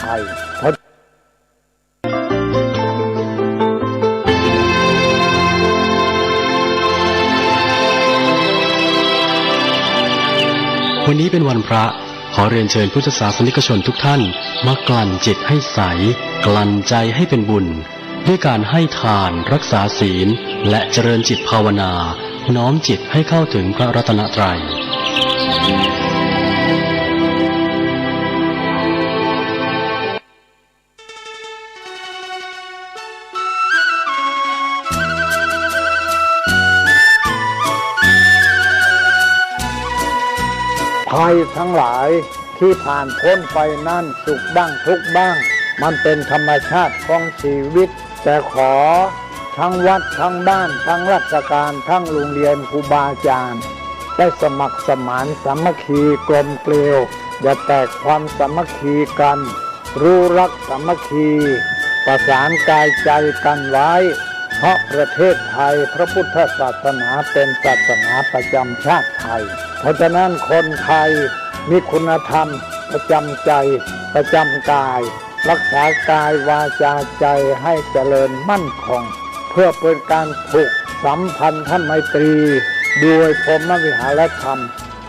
ไทยวันนี้เป็นวันพระขอเรียนเชิญพุทธศาสนิกชนทุกท่านมากลั่นจิตให้ใสกลั่นใจให้เป็นบุญด้วยการให้ทานรักษาศีลและเจริญจิตภาวนาน้อมจิตให้เข้าถึงพระรัตนตรัยภัยทั้งหลายที่ผ่านพ้นไปนั่นสุขบ้างทุกข์บ้างมันเป็นธรรมชาติของชีวิตแต่ขอทั้งวัดทั้งบ้านทั้งราชการทั้งโรงเรียนครูบาอาจารย์ได้สมัครสมานสามัคคีกลมเกลียวอย่าแตกความสามัคคีกันรู้รักสามัคคีประสานกายใจกันไว้เพราะประเทศไทยพระพุทธศาสนาเป็นศาสนาประจำชาติไทยเพราะฉะนั้นคนไทยมีคุณธรรมประจำใจประจำกายรักษากายวาจาใจให้เจริญมั่นคงเพื่อเป็นการผูกสัมพันธไมตรีด้วยพรหมวิหารธรรม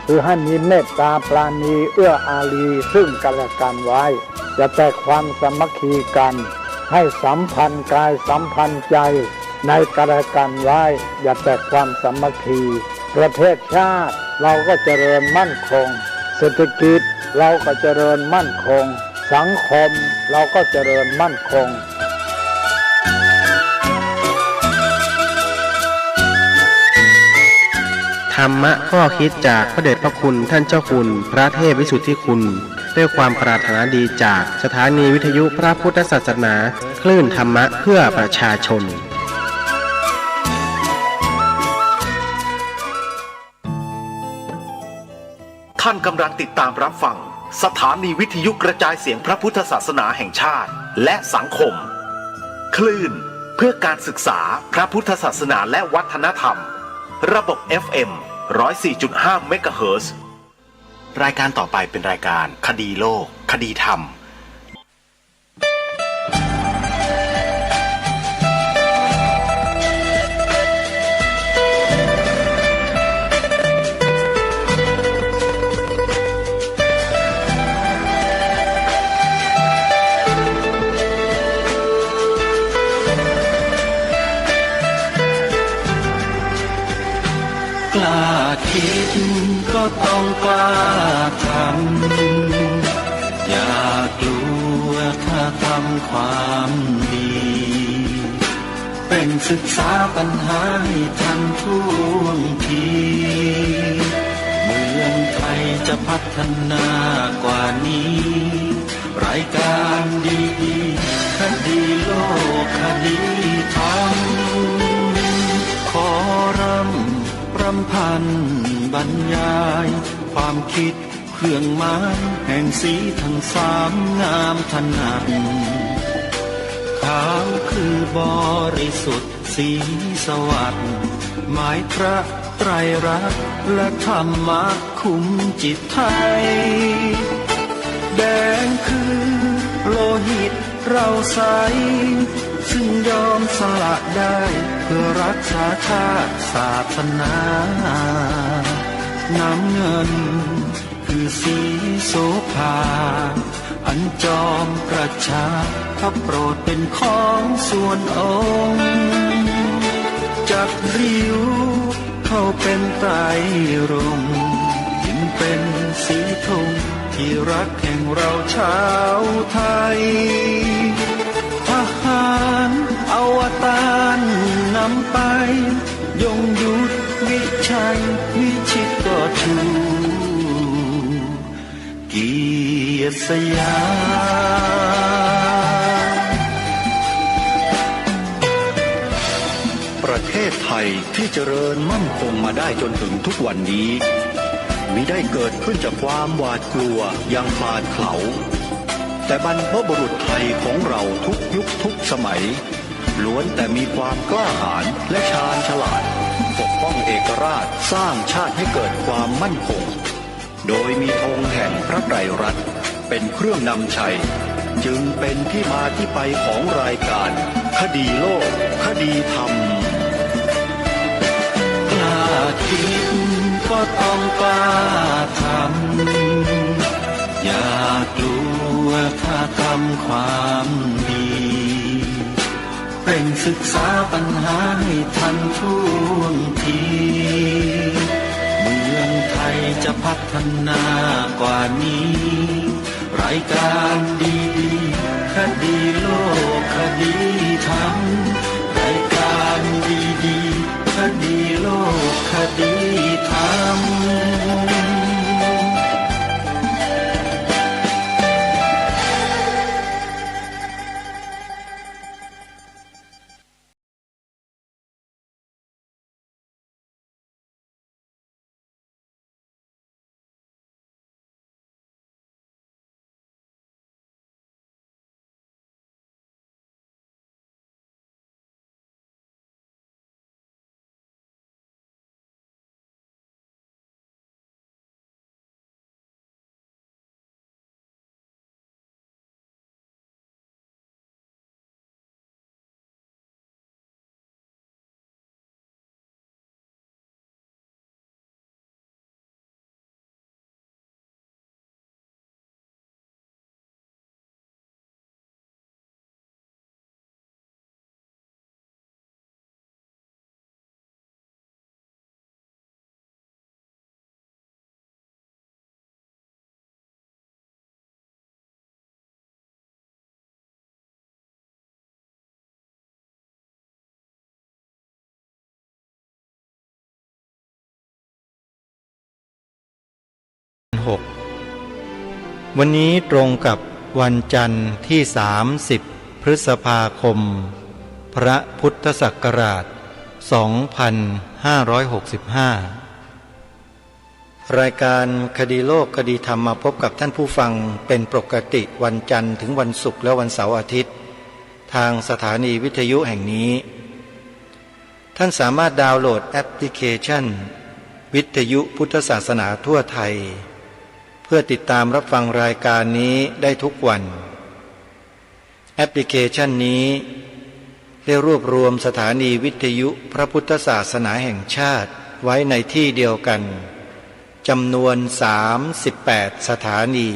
คือให้มีเมตตาปราณีเอื้ออารีซึ่งกันและกันไว้จะแต่ความสามัคคีกันให้สัมพันธ์กายสัมพันธ์ใจในกันและกันไว้อย่าแต่ความสามัคคีประเทศชาติเราก็เจริญมั่นคงเศรษฐกิจเราก็เจริญมั่นคงสังคมเราก็เจริญมั่นคงธรรมะข้อคิดจากพระเดชพระคุณท่านเจ้าคุณพระเทพวิสุทธิคุณด้วยความปรารถนาดีจากสถานีวิทยุพระพุทธศาสนาคลื่นธรรมะเพื่อประชาชนท่านกำลังติดตามรับฟังสถานีวิทยุกระจายเสียงพระพุทธศาสนาแห่งชาติและสังคมคลื่นเพื่อการศึกษาพระพุทธศาสนาและวัฒนธรรมระบบ FM 104.5 เมกะเฮิรตซ์รายการต่อไปเป็นรายการคดีโลกคดีธรรมกล้าคิดก็ต้องกล้าทำอย่ากลัวถ้าทำความดีเป็นศึกษาปัญหาให้ทันท่วงทีเมืองไทยจะพัฒนากว่านี้รายการดีคดีโลกคดีธรรมขอรำพันบรรยายความคิดเครื่องหมายแห่งสีทั้งสามงามถนัดขาวคือบริสุทธิ์สีสวัสดิ์หมายพระไตรรัตน์และธรรมะคุ้มจิตไทยแดงคือโลหิตเราใสซึ่งยอมสละได้เพื่อรักษาชาติศาสนาน้ำเงินคือสีโสภาอันจอมประชาพระโปรดเป็นของส่วนองค์จากริ้วเข้าเป็นไตรรงค์ยิ่งเป็นสีธงที่รักแห่งเราชาวไทยทหารอวตารนำไปยงยุทธวิชัยวิชิตก็ชูเกียรติสยามประเทศไทยที่เจริญมั่นคงมาได้จนถึงทุกวันนี้มิได้เกิดขึ้นจากความหวาดกลัวอย่างพลาดเขลาแต่บรรพบุรุษไทยของเราทุกยุคทุกสมัยล้วนแต่มีความกล้าหาญและชาญฉลาดปกป้องเอกราชสร้างชาติให้เกิดความมั่นคงโดยมีธงแห่งพระไตรรัตน์เป็นเครื่องนำชัย จึงเป็นที่มาที่ไปของรายการคดีโลกคดีธรรมกล้าคิดก็ต้องกล้าทำอย่ากลัวถ้าทำความดีเร่งศึกษาปัญหาให้ทันท่วงทีเมืองไทยจะพัฒนากว่านี้รายการดีๆคดีโลกคดีธรรมรายการดีๆคดีโลกคดีธรรมวันนี้ตรงกับวันจันทร์ที่30พฤษภาคมพระพุทธศักราช2565รายการคดีโลกคดีธรรมมาพบกับท่านผู้ฟังเป็นปกติวันจันทร์ถึงวันศุกร์และวันเสาร์อาทิตย์ทางสถานีวิทยุแห่งนี้ท่านสามารถดาวน์โหลดแอปพลิเคชันวิทยุพุทธศาสนาทั่วไทยเพื่อติดตามรับฟังรายการนี้ได้ทุกวันแอปพลิเคชันนี้ได้รวบรวมสถานีวิทยุพระพุทธศาสนาแห่งชาติไว้ในที่เดียวกันจำนวน38สถานี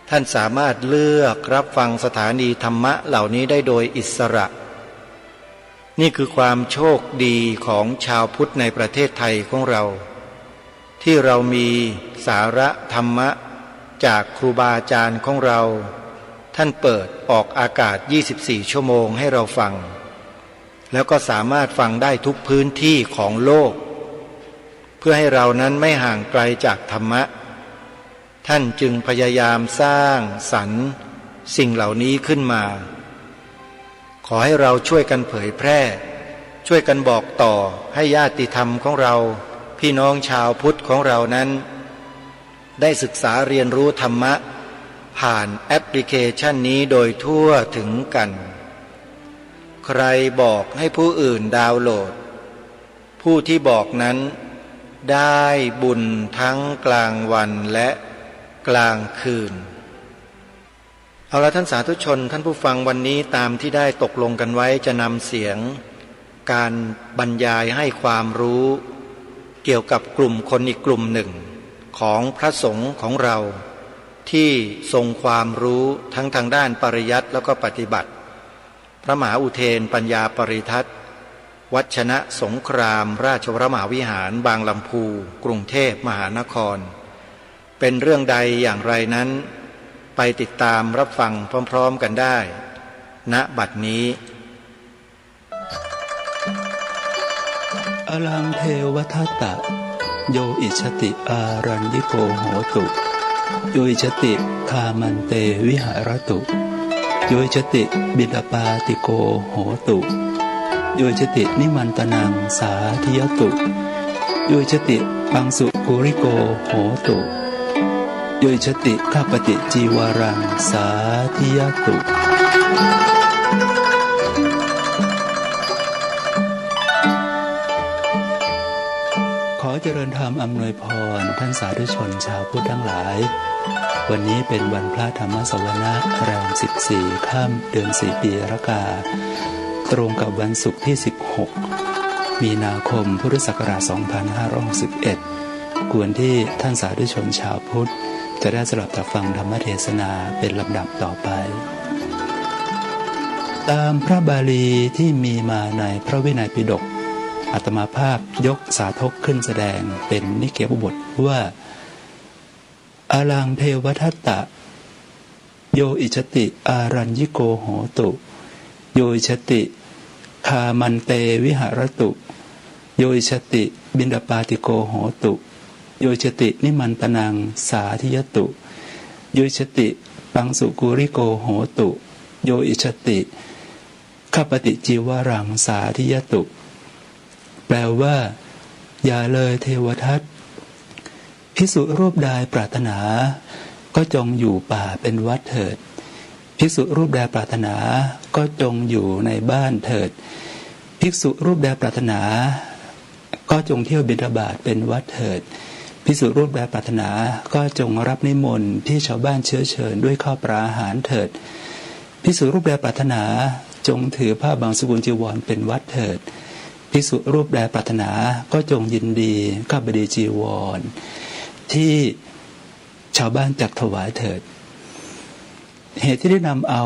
ท่านสามารถเลือกรับฟังสถานีธรรมะเหล่านี้ได้โดยอิสระนี่คือความโชคดีของชาวพุทธในประเทศไทยของเราที่เรามีสาระธรรมะจากครูบาอาจารย์ของเราท่านเปิดออกอากาศ24ชั่วโมงให้เราฟังแล้วก็สามารถฟังได้ทุกพื้นที่ของโลกเพื่อให้เรานั้นไม่ห่างไกลจากธรรมะท่านจึงพยายามสร้างสรรค์สิ่งเหล่านี้ขึ้นมาขอให้เราช่วยกันเผยแพร่ช่วยกันบอกต่อให้ญาติธรรมของเราพี่น้องชาวพุทธของเรานั้นได้ศึกษาเรียนรู้ธรรมะผ่านแอปพลิเคชันนี้โดยทั่วถึงกันใครบอกให้ผู้อื่นดาวน์โหลดผู้ที่บอกนั้นได้บุญทั้งกลางวันและกลางคืนเอาละท่านสาธุชนท่านผู้ฟังวันนี้ตามที่ได้ตกลงกันไว้จะนำเสียงการบรรยายให้ความรู้เกี่ยวกับกลุ่มคนอีกกลุ่มหนึ่งของพระสงฆ์ของเราที่ทรงความรู้ทั้งทางด้านปริยัติแล้วก็ปฏิบัติพระมหาอุเทนปัญญาปริทัศน์วัชนะสงครามราชวรมหาวิหารบางลำพูกรุงเทพมหานครเป็นเรื่องใดอย่างไรนั้นไปติดตามรับฟังพร้อมๆกันได้ณบัดนี้อลังเทวทัตตะโยอิชติอารัญญิโกโหตุโยอิชติคามันเตวิหารตุโยอิชติบิลปาติโกโหตุโยอิชตินิมันตนังสาธิยตุโยอิชติปังสุกุริโกโหตุโยอิชติข้าปฏิจีวารังสาธิยตุขอ เจริญธรรมอำนวยพรท่านสาธุชนชาวพุทธทั้งหลาย วันนี้เป็นวันพระธรรมสวนะแรม14 ค่ำเดือน4 ปีรากาตรงกับวันศุกร์ที่16 มีนาคมพุทธศักราช 2561 ควรที่ท่านสาธุชนชาวพุทธจะได้สลับตับฟังธรรมเทศนาเป็นลำดับต่อไป ตามพระบาลีที่มีมาในพระวินัยปิฎกอาตมาภาพยกสาธกขึ้นแสดงเป็นนิเกปบทว่าอาลังเทวทัตตะโยอิชติอารัญญิโกโหตุโยอิชติคามันเตวิหารตุโยอิชติบิณฑปาติโกโหตุโยอิชตินิมันตนังสาธิยตุโยอิชติปังสุกุริโกโหตุโยอิชติข้าปฏิจีวรังสาธิยตุแปลว่าอย่าเลยเทวทัตภิกษุรูปใดปรารถนาก็จงอยู่ป่าเป็นวัดเถิดภิกษุรูปใดปรารถนาก็จงอยู่ในบ้านเถิดภิกษุรูปใดปรารถนาก็จงเที่ยวบิณฑบาตเป็นวัดเถิดภิกษุรูปใดปรารถนาก็จงรับนิมนต์ที่ชาวบ้านเชื้อเชิญด้วยข้าวปลาอาหารเถิดภิกษุรูปใดปรารถนาจงถือผ้าบางสกุลจีวรเป็นวัดเถิดภิกษุรูปใดปรารถนาก็จงยินดีข้าบดีจีวรที่ชาวบ้านจัดถวายเถิดเหตุที่ได้นำเอา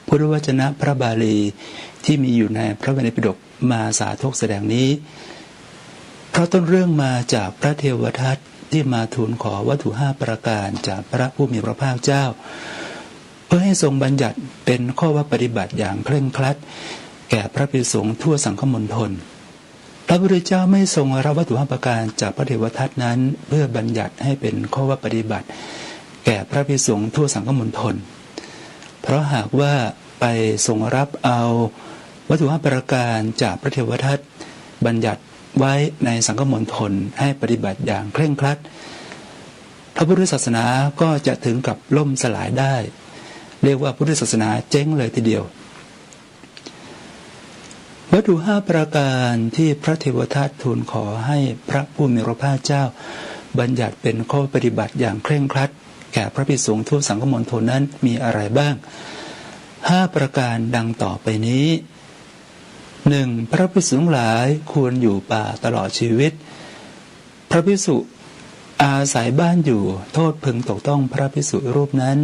พุทธวจนะพระบาลีที่มีอยู่ในพระวินัยปิฎกมาสาธกแสดงนี้เพราะต้นเรื่องมาจากพระเทวทัตที่มาทูลขอวัตถุ5ประการจากพระผู้มีพระภาคเจ้าเพื่อให้ทรงบัญญัติเป็นข้อวัดปฏิบัติอย่างเคร่งครัดแก่พระภิกษุสงฆ์ทั่วสังคมณฑลพระพุทธเจ้าไม่ทรงรับวัตถุ5ประการจากพระเทวทัตนั้นเพื่อบัญญัติให้เป็นข้อวัดปฏิบัติแก่พระภิกษุสงฆ์ทั่วสังคมณฑลเพราะหากว่าไปทรงรับเอาวัตถุ5ประการจากพระเทวทัตบัญญัติไว้ในสังคมณฑลให้ปฏิบัติอย่างเคร่งครัดพระพุทธศาสนาก็จะถึงกับล่มสลายได้เรียกว่าพุทธศาสนาเจ๊งเลยทีเดียววัตถุ5ประการที่พระเทวทัตทูลขอให้พระผู้มีพระภาคเจ้าบัญญัติเป็นข้อปฏิบัติอย่างเคร่งครัดแก่พระภิกษุสงฆ์ทั่วสังคมณฑลนั้นมีอะไรบ้าง5ประการดังต่อไปนี้ 1. พระภิกษุทั้งหลายควรอยู่ป่าตลอดชีวิตพระภิกษุอาศัยบ้านอยู่โทษพึงตกต้องพระภิกษุรูปนั้น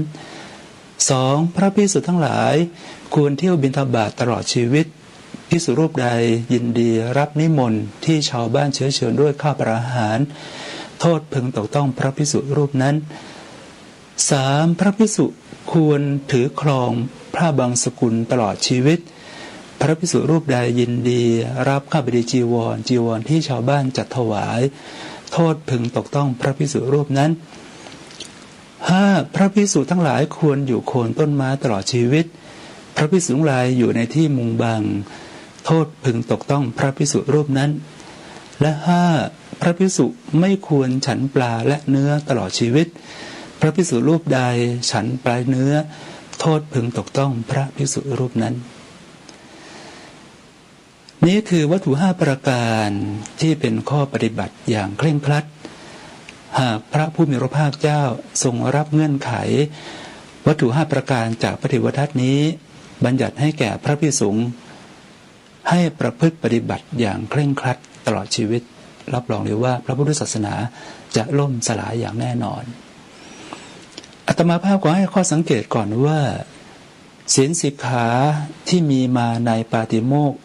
2. พระภิกษุทั้งหลายควรเที่ยวบิณฑบาตตลอดชีวิตภิกษุรูปใดยินดีรับนิมนต์ที่ชาวบ้านเชื้อเชิญด้วยข้าวปลาอาหารโทษพึงตกต้องพระภิกษุรูปนั้น 3. พระภิกษุควรถือครองผ้าบางสกุลตลอดชีวิตพระภิกษุรูปใดยินดีรับข้าบดีจีวรที่ชาวบ้านจัดถวายโทษพึงตกต้องพระภิกษุรูปนั้น 5. พระภิกษุทั้งหลายควรอยู่โคนต้นไม้ตลอดชีวิตพระภิกษุทั้งหลายอยู่ในที่มุงบังโทษพึงตกต้องพระภิกษุรูปนั้นและ 5. พระภิกษุไม่ควรฉันปลาและเนื้อตลอดชีวิตพระภิกษุรูปใดฉันปลาเนื้อโทษพึงตกต้องพระภิกษุรูปนั้นนี้คือวัตถุ5ประการที่เป็นข้อปฏิบัติอย่างเคร่งครัดหากพระผู้มีพระภาคเจ้าทรงรับเงื่อนไขวัตถุ5ประการจากพระเทวทัตนี้บัญญัติให้แก่พระภิกษุสงฆ์ให้ประพฤติปฏิบัติอย่างเคร่งครัดตลอดชีวิตรับรองเลยว่าพระพุทธศาสนาจะล่มสลายอย่างแน่นอนอาตมาภาพขอให้ข้อสังเกตก่อนว่าศีลสิกขาที่มีมาในปาติโมกข์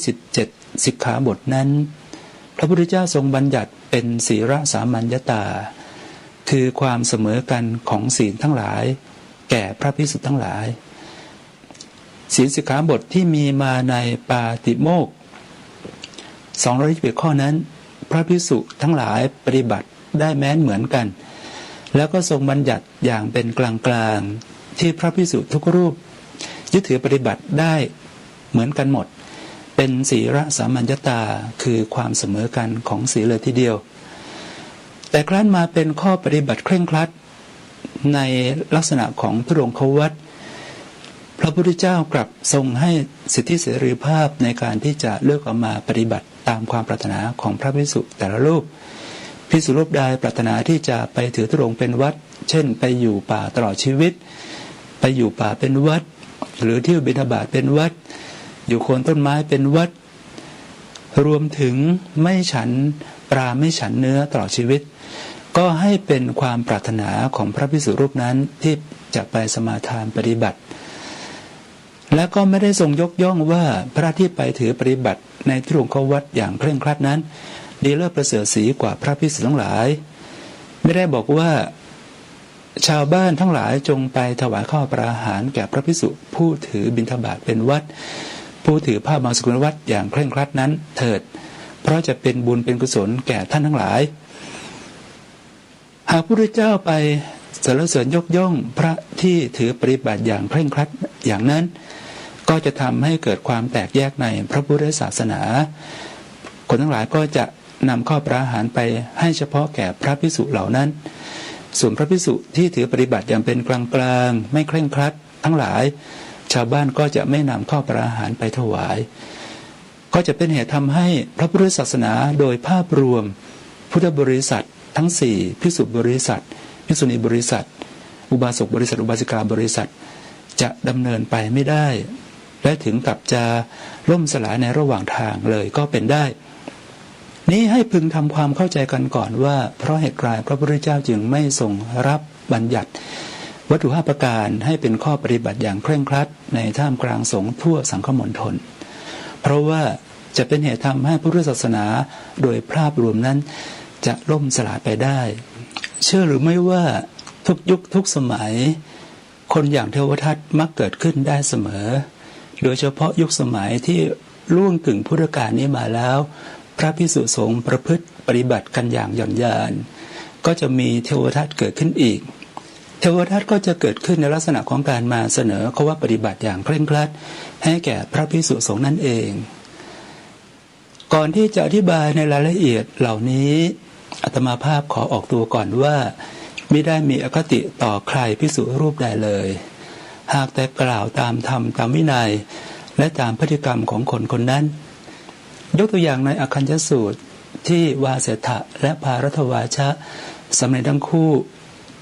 227สิกขาบทนั้นพระพุทธเจ้าทรงบัญญัติเป็นศีลสามัญญตาคือความเสมอกันของศีลทั้งหลายแก่พระภิกษุทั้งหลายศีลสิกขาบทที่มีมาในปาติโมกข์221ข้อนั้นพระภิกษุทั้งหลายปฏิบัติได้แม้นเหมือนกันแล้วก็ทรงบัญญัติอย่างเป็นกลางๆที่พระภิกษุทุกรูปยึดถือปฏิบัติได้เหมือนกันหมดเป็นศีลสามัญญตาคือความเสมอกันของศีลเลยทีเดียวแต่ครั้นมาเป็นข้อปฏิบัติเคร่งครัดในลักษณะของทุรงควัตรพระ ระพุทธเจ้ากลับทรงให้สิทธิเสรีภาพในการที่จะเลือกออกมาปฏิบัติตามความปรารถนาของพระภิกษุแต่ละรูปภิกษุรูปใดปรารถนาที่จะไปถือธุดงค์เป็นวัดเช่นไปอยู่ป่าตลอดชีวิตไปอยู่ป่าเป็นวัดหรือเที่ยวบิณฑบาตเป็นวัดอยู่โคนต้นไม้เป็นวัดรวมถึงไม่ฉันปลาไม่ฉันเนื้อตลอดชีวิตก็ให้เป็นความปรารถนาของพระภิกษุรูปนั้นที่จะไปสมาทานปฏิบัติและก็ไม่ได้ทรงยกย่องว่าพระที่ไปถือปฏิบัติในธุดงควัตรอย่างเคร่งครัดนั้นดีเลิศประเสริฐศรีกว่าพระภิกษุทั้งหลายไม่ได้บอกว่าชาวบ้านทั้งหลายจงไปถวายข้าวปลาอาหารแก่พระภิกษุผู้ถือบิณฑบาตเป็นวัดผู้ถือผ้าบางสกุลวัดอย่างเคร่งครัดนั้นเถิดเพราะจะเป็นบุญเป็นกุศลแก่ท่านทั้งหลายหากพระพุทธเจ้าไปสรรเสริญยกย่องพระที่ถือปฏิบัติอย่างเคร่งครัดอย่างนั้นก็จะทำให้เกิดความแตกแยกในพระพุทธศาสนาคนทั้งหลายก็จะนำข้าวปลาอาหารไปให้เฉพาะแก่พระภิกษุเหล่านั้นส่วนพระภิกษุที่ถือปฏิบัติอย่างเป็นกลางๆไม่เคร่งครัดทั้งหลายชาวบ้านก็จะไม่นำข้าวปลาอาหารไปถวายก็จะเป็นเหตุทำให้พระพุทธศาสนาโดยภาพรวมพุทธบริษัททั้ง4ภิกษุบริษัทภิกษุณีบริษัทอุบาสกบริษัทอุบาสิกาบริษัทจะดำเนินไปไม่ได้และถึงกับจะล่มสลายในระหว่างทางเลยก็เป็นได้นี้ให้พึงทำความเข้าใจกันก่อนว่าเพราะเหตุไรพระพุทธเจ้าจึงไม่ทรงรับบัญญัติวัตถุ5ประการให้เป็นข้อปฏิบัติอย่างเคร่งครัดในท่ามกลางสงฆ์ทั่วสังคมณฑลเพราะว่าจะเป็นเหตุทำให้พุทธศาสนาโดยภาพรวมนั้นจะล่มสลายไปได้เชื่อหรือไม่ว่าทุกยุคทุกสมัยคนอย่างเทวทัตมักเกิดขึ้นได้เสมอโดยเฉพาะยุคสมัยที่ล่วงกึ่งพุทธกาลนี้มาแล้วพระภิกษุสงฆ์ประพฤติปฏิบัติกันอย่างหย่อนยานก็จะมีเทวทัตเกิดขึ้นอีกเทวทัตก็จะเกิดขึ้นในลักษณะของการมาเสนอข้อว่าปฏิบัติอย่างเคร่งครัดให้แก่พระภิกษุสงฆ์นั่นเองก่อนที่จะอธิบายในรายละเอียดเหล่านี้อาตมาภาพขอออกตัวก่อนว่าไม่ได้มีอคติต่อใครภิกษุรูปใดเลยหากแต่กล่าวตามธรรมตามวินัยและตามพฤติกรรมของคนคนนั้นยกตัวอย่างในอคัญญสูตรที่วาเสถะและภารัตวาชะสามเณรทั้งคู่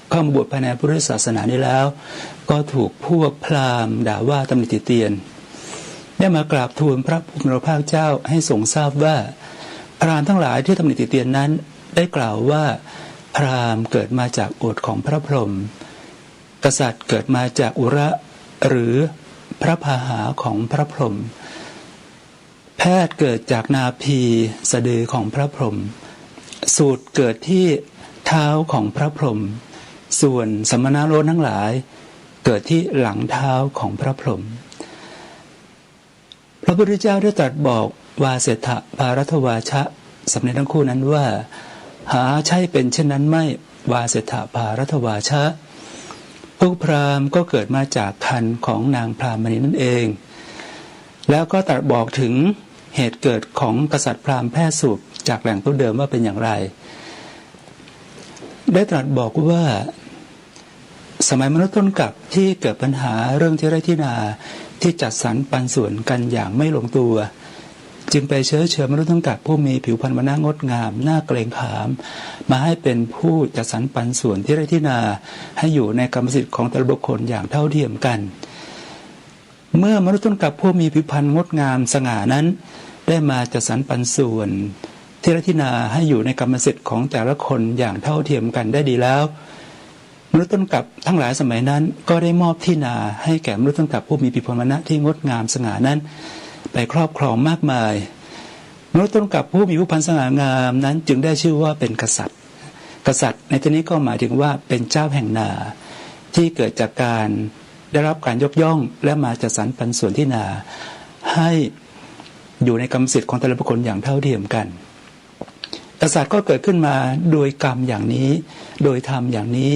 เข้ามาบวชภายในพุทธศาสนานี้แล้วก็ถูกพวกพราหมณ์ด่าว่าตำหนิติเตียนได้มากราบทูลพระผู้มีพระภาคเจ้าให้ทรงทราบว่าพราหมณ์ทั้งหลายที่ตำหนิติเตียนนั้นได้กล่าวว่าพราหมณ์เกิดมาจากโอษฐ์ของพระพรหมกษัตริย์เกิดมาจากอุระหรือพระพาหาของพระพรหมแพทย์เกิดจากนาภีสะดือของพระพรหมสูตรเกิดที่เท้าของพระพรหมส่วนสมณโรสทั้งหลายเกิดที่หลังเท้าของพระพรหมพระพุทธเจ้าได้ตรัสบอกวาเสถะภารัตวาชะสามเณรทั้งคู่นั้นว่าหาใช่เป็นเช่นนั้นไม่วาเสถะภารัตวาชะพวกพราหมณ์ก็เกิดมาจากครรภ์ของนางพรามณีนั่นเองแล้วก็ตรัสบอกถึงเหตุเกิดของกษัตริย์พราหมณ์แพร่สูบจากแหล่งต้นเดิมว่าเป็นอย่างไรได้ตรัสบอกว่าสมัยมนุษย์ต้นกลับที่เกิดปัญหาเรื่องที่ไร่ที่นาที่จัดสรรปันส่วนกันอย่างไม่ลงตัวจึงไปเชิญมนุษย์ต้นกลับผู้มีผิวพรรณวรรณะงดงามน่าเกรงขามมาให้เป็นผู้จัดสรรปันส่วนที่ไร่ที่นาให้อยู่ในกรรมสิทธิ์ของแต่ละบุคคลอย่างเท่าเทียมกันเมื่อมนุษย์ต้นกลับผู้มีผิวพรรณงดงามสง่านั้นได้มาจัดสรรปันส่วนที่ไร่ที่นาให้อยู่ในกรรมสิทธิ์ของแต่ละคนอย่างเท่าเทียมกันได้ดีแล้วมนุษย์ต้นกลับทั้งหลายสมัยนั้นก็ได้มอบที่นาให้แก่มนุษย์ต้นกลับผู้มีผิวพรรณวรรณะที่งดงามสง่านั้นไปครอบครองมากมายมนุษย์ต้นกลับผู้มีผิวพรรณสง่างามนั้นจึงได้ชื่อว่าเป็นกษัตริย์กษัตริย์ในที่นี้ก็หมายถึงว่าเป็นเจ้าแห่งนาที่เกิดจากการได้รับการยกย่องและมาจัดสรรปันส่วนที่นาให้อยู่ในกรรมสิทธิ์ของแต่ละบุคคลอย่างเท่าเทียมกันกษัตริย์ก็เกิดขึ้นมาโดยกรรมอย่างนี้โดยธรรมอย่างนี้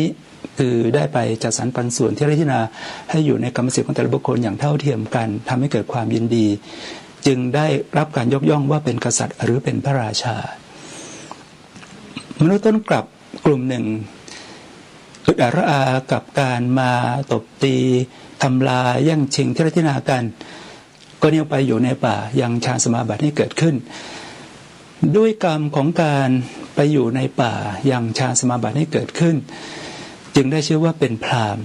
คือได้ไปจัดสรรปันส่วนที่ไร่ที่นาให้อยู่ในกรรมสิทธิ์ของแต่ละบุคคลอย่างเท่าเทียมกันทำให้เกิดความยินดีจึงได้รับการยกย่องว่าเป็นกษัตริย์หรือเป็นพระราชามนุษย์ต้นกลับกลุ่มหนึ่ง อึดอัดระอากับการมาตบตีทำลายแย่งชิงที่ทินากันก็เนี่ยไปอยู่ในป่ายังฌานสมาบัติให้เกิดขึ้นด้วยกรรมของการไปอยู่ในป่ายังฌานสมาบัติให้เกิดขึ้นจึงได้ชื่อว่าเป็นพราหมณ์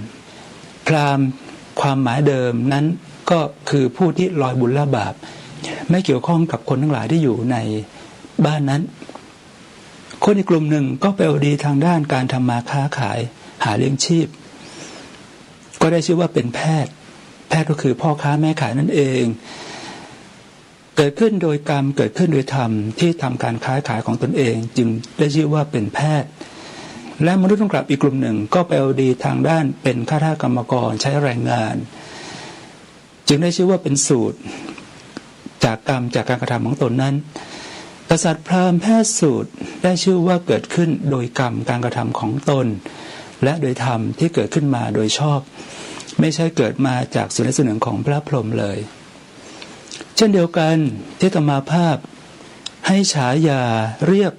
พราหมณ์ความหมายเดิมนั้นก็คือผู้ที่ลอยบุญละบาปไม่เกี่ยวข้องกับคนทั้งหลายที่อยู่ในบ้านนั้นคนอีกกลุ่มหนึ่งก็ไปเอาดีทางด้านการทำมาค้าขายหาเลี้ยงชีพก็ได้ชื่อว่าเป็นแพทย์ก็คือพ่อค้าแม่ขายนั่นเองเกิดขึ้นโดยกรรมเกิดขึ้นโดยธรรมที่ทำการค้าขายของตนเองจึงได้ชื่อว่าเป็นแพทย์และมนุษย์ต้องกลับอีกกลุ่มหนึ่งก็ไปเอาดีทางด้านเป็นข้าราชกรรมกรใช้แรงงานจึงได้ชื่อว่าเป็นสูตรจากกรรมจากการกระทำของตนนั้นกษัตริย์พราหมณ์แพทย์สูตรได้ชื่อว่าเกิดขึ้นโดยกรรมการกระทำของตนและโดยธรรมที่เกิดขึ้นมาโดยชอบไม่ใช่เกิดมาจากส่วนใดส่วนหนึ่งของพระพรหมเลยเช่นเดียวกันที่อาตมาภาพให้ฉายาเรียก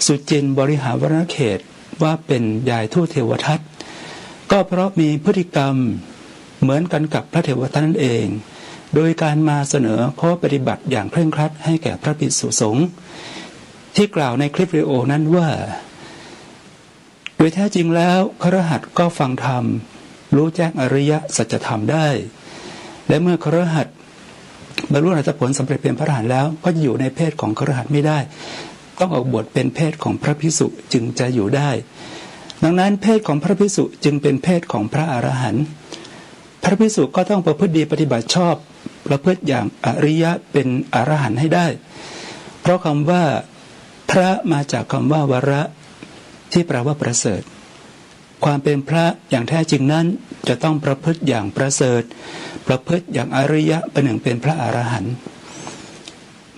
สุจินต์บริหารวรรณเขตว่าเป็นยายทูตเทวทัตก็เพราะมีพฤติกรรมเหมือนกันกับพระเทวทัตนั่นเองโดยการมาเสนอข้อปฏิบัติอย่างเคร่งครัดให้แก่พระภิกษุสงฆ์ที่กล่าวในคลิปวิดีโอนั้นว่าโดยแท้จริงแล้วคฤหัสถ์ก็ฟังธรรมรู้แจ้งอริยสัจธรรมได้และเมื่อคฤหัสถ์บรรลุอรหัตผลสำเร็จเป็นพระอรหันต์แล้วก็จะอยู่ในเพศของคฤหัสถ์ไม่ได้ต้องออกบวชเป็นเพศของพระภิกษุจึงจะอยู่ได้ดังนั้นเพศของพระภิกษุจึงเป็นเพศของพระอรหันต์พระภิกษุก็ต้องประพฤติดีปฏิบัติชอบประพฤติอย่างอริยะเป็นอรหันต์ให้ได้เพราะคำว่าพระมาจากคำว่าวระที่แปลว่าประเสริฐความเป็นพระอย่างแท้จริงนั้นจะต้องประพฤติอย่างประเสริฐประพฤติอย่างอริยะเป็นหนึ่งเป็นพระอรหันต์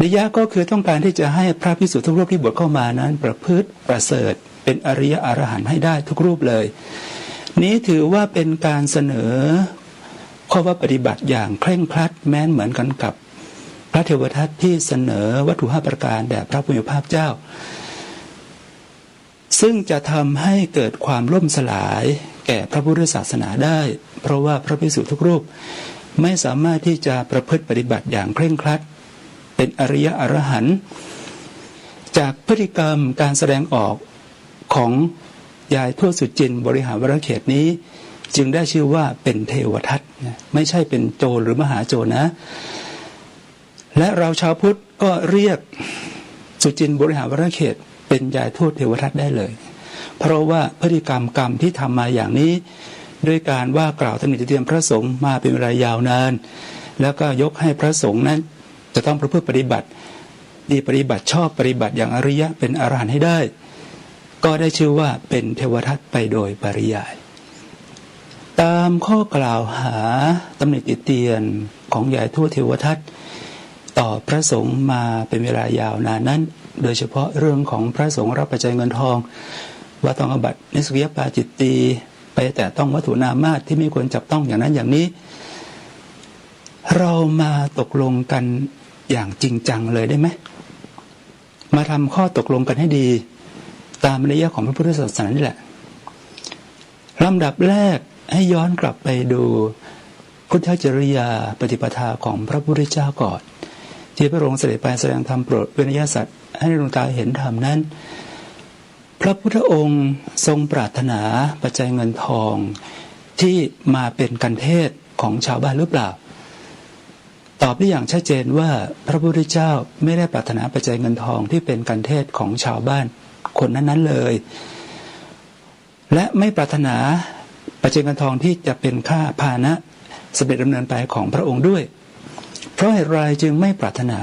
นิยะก็คือต้องการที่จะให้พระภิกษุทุกรูปที่บวชเข้ามานั้นประพฤติประเสริฐเป็นอริยะอรหันต์ให้ได้ทุกรูปเลยนี้ถือว่าเป็นการเสนอข้อว่าปฏิบัติอย่างเคร่งครัดแม้นเหมือนกันกับพระเทวทัตที่เสนอวัตถุ5ประการแด่พระผู้มีพระภาคเจ้าซึ่งจะทำให้เกิดความล่มสลายแก่พระพุทธศาสนาได้เพราะว่าพระภิกษุทุกรูปไม่สามารถที่จะประพฤติปฏิบัติอย่างเคร่งครัดเป็นอริยะอรหันต์จากพฤติกรรมการแสดงออกของยายทูตสุจินต์บริหารวรรณเขตนี้จึงได้ชื่อว่าเป็นเทวทัตไม่ใช่เป็นโจรหรือมหาโจรนะและเราชาวพุทธก็เรียกสุจินต์บริหารวรรณเขตเป็นยายทูตเทวทัตได้เลยเพราะว่าพฤติกรรมกรรมที่ทำมาอย่างนี้ด้วยการว่ากล่าวตำหนิติเตียนพระสงฆ์มาเป็นเวลายาวนานแล้วก็ยกให้พระสงฆ์นั้นจะต้องประพฤติปฏิบัติดีปฏิบัติชอบปฏิบัติอย่างอริยะเป็นอรหันต์ให้ได้ก็ได้ชื่อว่าเป็นเทวทัตไปโดยปริยายตามข้อกล่าวหาตำหนิติเตียนของยายทูตเทวทัตต่อพระสงฆ์มาเป็นเวลายาวนานนั้นโดยเฉพาะเรื่องของพระสงฆ์รับปัจจัยเงินทองว่าต้องอบัตินิสกิยปาจิตตีไปแต่ต้องวัตถุนามาสที่ไม่ควรจับต้องอย่างนั้นอย่างนี้เรามาตกลงกันอย่างจริงจังเลยได้ไหมมาทำข้อตกลงกันให้ดีตามนัยยะของพระพุทธศาสนานี่แหละลำดับแรกให้ย้อนกลับไปดูพุทธจริยาปฏิปทาของพระพุทธเจ้าก่อนที่พระองค์เสด็จไปแสดงธรรมโปรดเวนยสัตว์ให้ดวงตาเห็นธรรมนั้นพระพุทธองค์ทรงปรารถนาปัจจัยเงินทองที่มาเป็นกันเทศของชาวบ้านหรือเปล่าตอบได้อย่างชัดเจนว่าพระพุทธเจ้าไม่ได้ปรารถนาปัจจัยเงินทองที่เป็นกันเทศของชาวบ้านคนนั้นๆเลยและไม่ปรารถนาปัจจัยเงินทองที่จะเป็นค่าพาหนะเสด็จดำเนินไปของพระองค์ด้วยเพราะเหตุไรจึงไม่ปรารถนา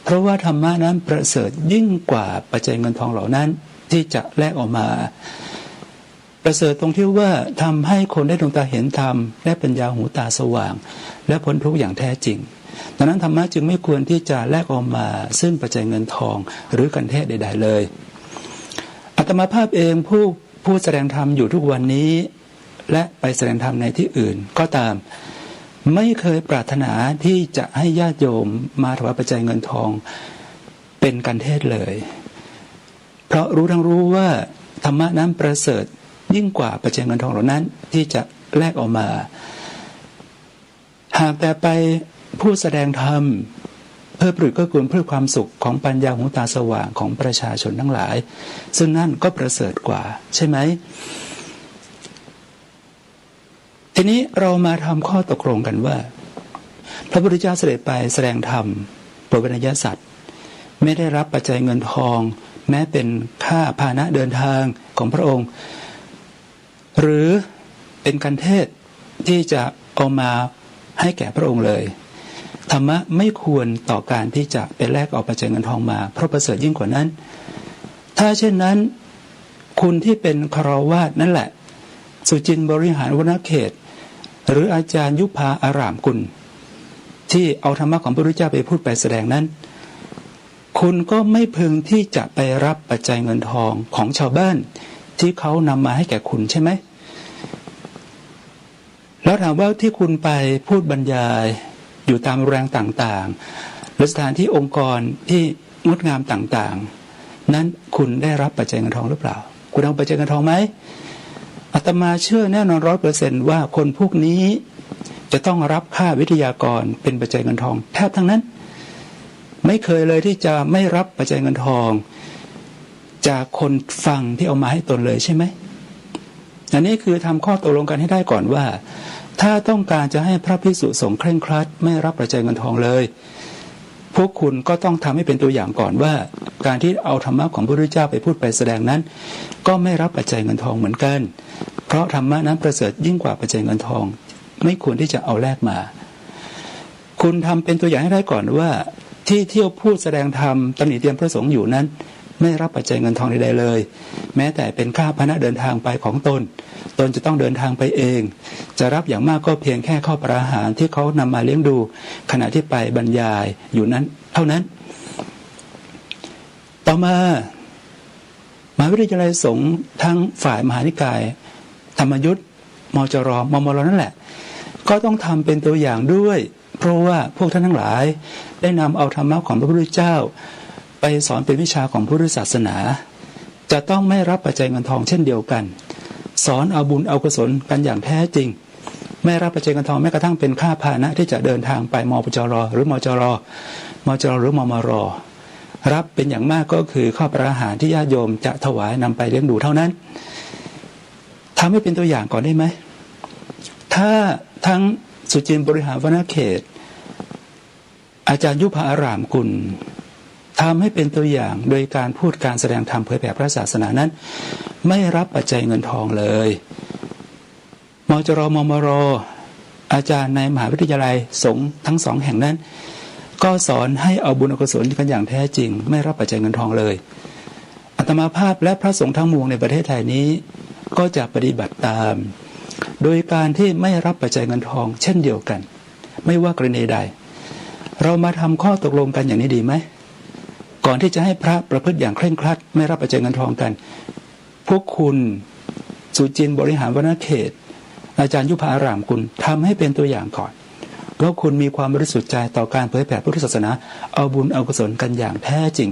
เพราะว่าธรรมะนั้นประเสริฐยิ่งกว่าปัจจัยเงินทองเหล่านั้นที่จะแลกออกมาประเสริฐตรงที่ว่าทำให้คนได้ดวงตาเห็นธรรมและปัญญาหูตาสว่างและพ้นทุกข์อย่างแท้จริงดังนั้นธรรมะจึงไม่ควรที่จะแลกออกมาซึ่งปัจจัยเงินทองหรือกันเทศใดๆเลยอาตมาภาพเองผู้แสดงธรรมอยู่ทุกวันนี้และไปแสดงธรรมในที่อื่นก็ตามไม่เคยปรารถนาที่จะให้ญาติโยมมาถวายปัจจัยเงินทองเป็นกันเทศเลยเพราะรู้ทั้งรู้ว่าธรรมะนั้นประเสริฐ ยิ่งกว่าปัจจัยเงินทองเหล่านั้นที่จะแลกออกมาหากแต่ไปพูดแสดงธรรมเพื่อปลุกเกื้อกูลเพื่อความสุขของปัญญาหูตาสว่างของประชาชนทั้งหลายซึ่งนั่นก็ประเสริฐกว่าใช่ไหมทีนี้เรามาทำข้อตกลงกันว่าพระพุทธเจ้าเสด็จไปแสดงธรรมโปรดอริยสัจไม่ได้รับปัจจัยเงินทองแม้เป็นค่าพาหนะเดินทางของพระองค์หรือเป็นการเทศที่จะเอามาให้แก่พระองค์เลยธรรมะไม่ควรต่อการที่จะเป็นแลกเอาปัจจัยเงินทองมาเพราะประเสริฐยิ่งกว่านั้นถ้าเช่นนั้นคุณที่เป็นฆราวาสนั่นแหละสุจินต์บริหารวณเขตหรืออาจารย์ยุพาอารามกุลที่เอาธรรมะของพระพุทธเจ้าไปพูดไปแสดงนั้นคุณก็ไม่พึงที่จะไปรับปัจจัยเงินทองของชาวบ้านที่เขานำมาให้แก่คุณใช่ไหมแล้วถามว่าที่คุณไปพูดบรรยายอยู่ตามโรงแรมต่างๆหรือสถานที่องค์กรที่งดงามต่างๆนั้นคุณได้รับปัจจัยเงินทองหรือเปล่าคุณเอาปัจจัยเงินทองไหมอาตมาเชื่อแน่นอน 100% ว่าคนพวกนี้จะต้องรับค่าวิทยากรเป็นปัจจัยเงินทองแทบทั้งนั้นไม่เคยเลยที่จะไม่รับปัจจัยเงินทองจากคนฟังที่เอามาให้ตนเลยใช่ไหมอันนี้คือทำข้อตกลงกันให้ได้ก่อนว่าถ้าต้องการจะให้พระภิกษุสงฆ์เคร่งครัดไม่รับปัจจัยเงินทองเลยพวกคุณก็ต้องทำให้เป็นตัวอย่างก่อนว่าการที่เอาธรรมะของพระพุทธเจ้าไปพูดไปแสดงนั้นก็ไม่รับปัจจัยเงินทองเหมือนกันเพราะธรรมะนั้นประเสริฐยิ่งกว่าปัจจัยเงินทองไม่ควรที่จะเอาแลกมาคุณทำเป็นตัวอย่างให้ได้ก่อนว่าที่เที่ยวพูดแสดงธรรมตำหนิเตียนพระสงฆ์อยู่นั้นไม่รับปัจจัยเงินทองใดๆเลยแม้แต่เป็นค่าพาหนะเดินทางไปของตนจะต้องเดินทางไปเองจะรับอย่างมากก็เพียงแค่ข้าวปลาอาหารที่เขานำมาเลี้ยงดูขณะที่ไปบรรยายอยู่นั้นเท่านั้นต่อมามหาวิทยาลัยสงฆ์ทั้งฝ่ายมหานิกายธรรมยุทธมจรมมรนั่นแหละก็ต้องทำเป็นตัวอย่างด้วยเพราะว่าพวกท่านทั้งหลายได้นำเอาธรรมะของพระพุทธเจ้าไปสอนเป็นวิชาของพุทธศาสนาจะต้องไม่รับปัจจัยเงินทองเช่นเดียวกันสอนเอาบุญเอากุศลกันอย่างแท้จริงไม่รับปัจจัยเงินทองแม้กระทั่งเป็นค่าพาหนะที่จะเดินทางไปมปจรหรือมจรหรือมมรรับเป็นอย่างมากก็คือข้าวปลาอาหารที่ญาติโยมจะถวายนำไปเลี้ยงดูเท่านั้นทำให้เป็นตัวอย่างก่อนได้ไหมถ้าทั้งสุจินต์บริหารวณเขตอาจารย์ยุพาอารามกุลทำให้เป็นตัวอย่างโดยการพูดการแสดงธรรมเผยแผ่พระศาสนานั้นไม่รับปัจจัยเงินทองเลยมจรมมรอาจารย์ในมหาวิทยาลัยสงฆ์ทั้งสองแห่งนั้นก็สอนให้เอาบุญอกุศลกันอย่างแท้จริงไม่รับปัจจัยเงินทองเลยอาตมาภาพและพระสงฆ์ทั้งมวลในประเทศไทยนี้ก็จะปฏิบัติตามโดยการที่ไม่รับปัจจัยเงินทองเช่นเดียวกันไม่ว่ากรณีใดเรามาทำข้อตกลงกันอย่างนี้ดีไหมก่อนที่จะให้พระประพฤติอย่างเคร่งครัดไม่รับปัจจัยเงินทองกันพวกคุณสุจินต์บริหารวณเขตอาจารย์ยุพาอารามกุลทำให้เป็นตัวอย่างก่อนว่าคุณมีความบริสุทธิ์ใจต่อการเผยแผ่พุทธศาสนาเอาบุญเอากุศลกันอย่างแท้จริง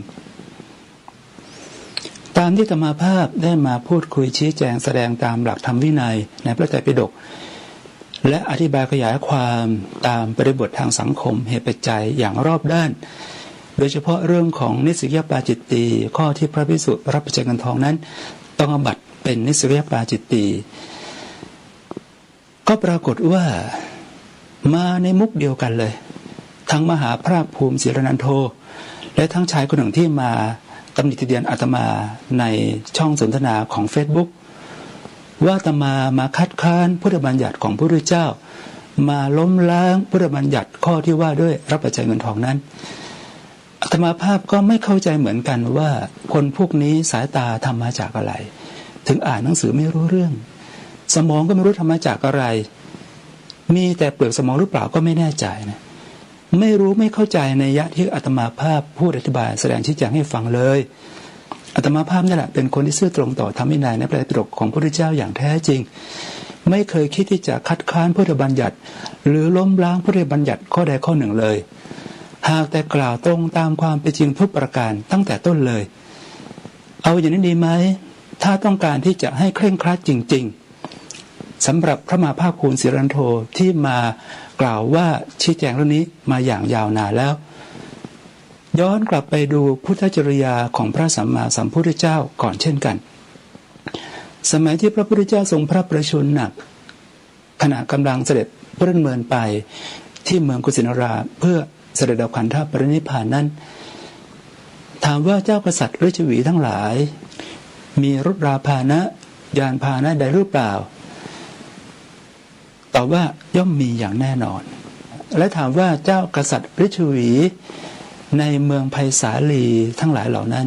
ตามที่อาตมาภาพได้มาพูดคุยชี้แจงแสดงตามหลักธรรมวินัยในพระไตรปิฎกและอธิบายขยายความตามบริบททางสังคมเหตุปัจจัยอย่างรอบด้านโดยเฉพาะเรื่องของนิสสิกยปาจิตตีข้อที่พระภิกษุรับปัจจัยเงินทองนั้นต้องอาบัติเป็นนิสสิกยปาจิตตีก็ปรากฏว่ามาในมุกเดียวกันเลยทั้งมหาภาคภูมิศิรนันโทและทั้งชายคนหนึ่งที่มาตำหนิติเตียนอาตมาในช่องสนทนาของ Facebook ว่าอาตมาคัดค้านพุทธบัญญัติของพระพุทธเจ้ามาล้มล้างพุทธบัญญัติข้อที่ว่าด้วยรับปัจจัยเงินทองนั้นอาตมาภาพก็ไม่เข้าใจเหมือนกันว่าคนพวกนี้สายตาทำมาจากอะไรถึงอ่านหนังสือไม่รู้เรื่องสมองก็ไม่รู้ทำมาจากอะไรมีแต่เปลือกสมองหรือเปล่าก็ไม่แน่ใจนะไม่รู้ไม่เข้าใจในยะที่อาตมาภาพพูดอธิบายแสดงชี้แจงให้ฟังเลยอาตมาภาพนี่แหละเป็นคนที่ซื่อตรงต่อธรรมวินัยในพระไตรปิฎกของพระพุทธเจ้าอย่างแท้จริงไม่เคยคิดที่จะคัดค้านพุทธบัญญัติหรือล้มล้างพุทธบัญญัติข้อใดข้อหนึ่งเลยหากแต่กล่าวตรงตามความเป็นจริงทุกประการตั้งแต่ต้นเลยเอาอย่างนี้ดีไหม ถ้าต้องการที่จะให้เคร่งครัดจริงๆสำหรับพระมหาภาคภูมิศรีรันโธที่มากล่าวว่าชี้แจงเรื่องนี้มาอย่างยาวนานแล้ว ย้อนกลับไปดูพุทธจริยาของพระสัมมาสัมพุทธเจ้าก่อนเช่นกันสมัยที่พระพุทธเจ้าทรงพระประชวรหนักขณะกำลังเสด็จพระดำเนินไปที่เมืองกุสินาราเพื่อเสด็จดับขันธปรินิพพานนั้นถามว่าเจ้ากษัตริย์ราชวีทั้งหลายมีรถราพาหนะยานพาหนะใดหรือเปล่าตอบว่าย่อมมีอย่างแน่นอนและถามว่าเจ้ากษัตริย์ราชวีในเมืองไผ่สาลีทั้งหลายเหล่านั้น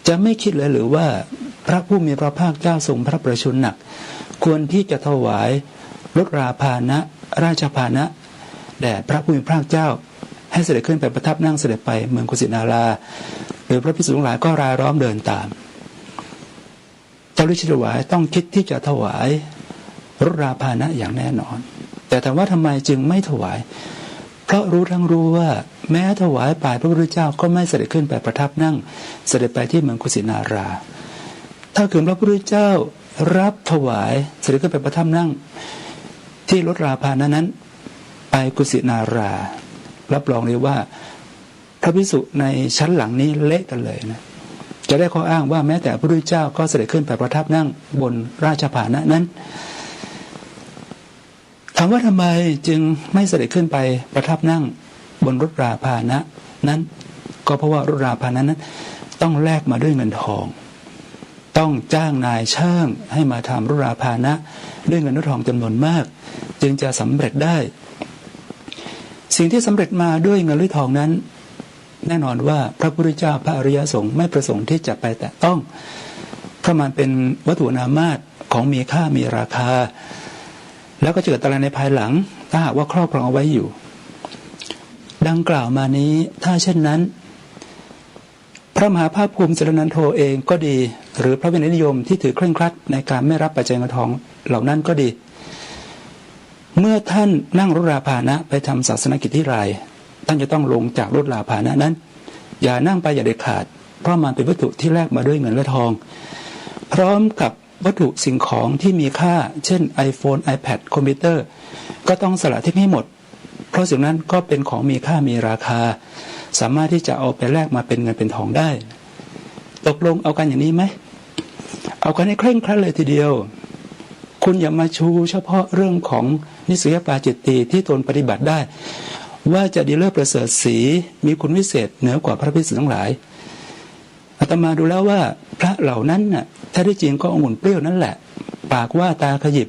จะไม่คิดเลยหรือว่าพระผู้มีพระภาคเจ้าทรงพระประชวรหนักควรที่จะถวายรถราพาหนะราชพาหนะแด่พระผู้มีพระภาคเจ้าให้เสด็จขึ้นไปประทับนั่งเสด็จไปเมืองกุสินาราหรือพระภิกษุทั้งหลายก็รายล้อมเดินตามเจ้าฤาษีถวายต้องคิดที่จะถวายรถราพาหนะอย่างแน่นอนแต่ถามว่าทำไมจึงไม่ถวายเพราะรู้ทั้งรู้ว่าแม้ถวายป่ายพระพุทธเจ้าก็ไม่เสด็จขึ้นไปประทับนั่งเสด็จไปที่เมืองกุสินาราถ้าเกิดพระพุทธเจ้ารับถวายเสด็จขึ้นไปประทับนั่งที่รถราพาหนะนั้นไปกุสินารารับรองเลยว่าพระภิกษุในชั้นหลังนี้เละกันเลยนะจะได้ข้ออ้างว่าแม้แต่พระพุทธเจ้าก็เสด็จขึ้นไปประทับนั่งบนราชพาหนะนั้นถามว่าทำไมจึงไม่เสด็จขึ้นไปประทับนั่งบนรถราพาหนะนั้นก็เพราะว่ารถราพาหนะนั้นต้องแลกมาด้วยเงินทองต้องจ้างนายช่างให้มาทำรถราพาหนะด้วยเงินทองจำนวนมากจึงจะสำเร็จได้สิ่งที่สำเร็จมาด้วยเงินหรือทองนั้นแน่นอนว่าพระพุทธเจ้าพระอริยสงฆ์ไม่ประสงค์ที่จะไปแตะต้องเพราะมันเป็นวัตถุนามาตของมีค่ามีราคาแล้วก็เกิดอันตรายในภายหลังถ้าหากว่าครอบครองเอาไว้อยู่ดังกล่าวมานี้ถ้าเช่นนั้นพระมหาภาคภูมิศรีรันโธเองก็ดีหรือพระวินัยนิยมที่ถือเคร่งครัดในการไม่รับปัจจัยเงินทองเหล่านั้นก็ดีเมื่อท่านนั่งรถราพาหนะไปทำศาสนกิจที่ไรท่านจะต้องลงจากรถราพาหนะนั้นอย่านั่งไปอย่าเด็ดขาดเพราะมันเป็นวัตถุที่แลกมาด้วยเงินและทองพร้อมกับวัตถุสิ่งของที่มีค่าเช่น iPhone iPad คอมพิวเตอร์ก็ต้องสละทิ้งให้หมดเพราะสิ่งนั้นก็เป็นของมีค่ามีราคาสามารถที่จะเอาไปแลกมาเป็นเงินเป็นทองได้ตกลงเอากันอย่างนี้ไหมเอากันให้เคร่งครัดเลยทีเดียวคุณอย่ามาชูเฉพาะเรื่องของนิสัยปาจิตติที่ตนปฏิบัติได้ว่าจะดีเลิศประเสริฐศรีมีคุณวิเศษเหนือกว่าพระภิกษุทั้งหลายอาตมาดูแล้วว่าพระเหล่านั้นน่ะถ้าที่จริงก็องุ่นเปรี้ยวนั่นแหละปากว่าตาขยิบ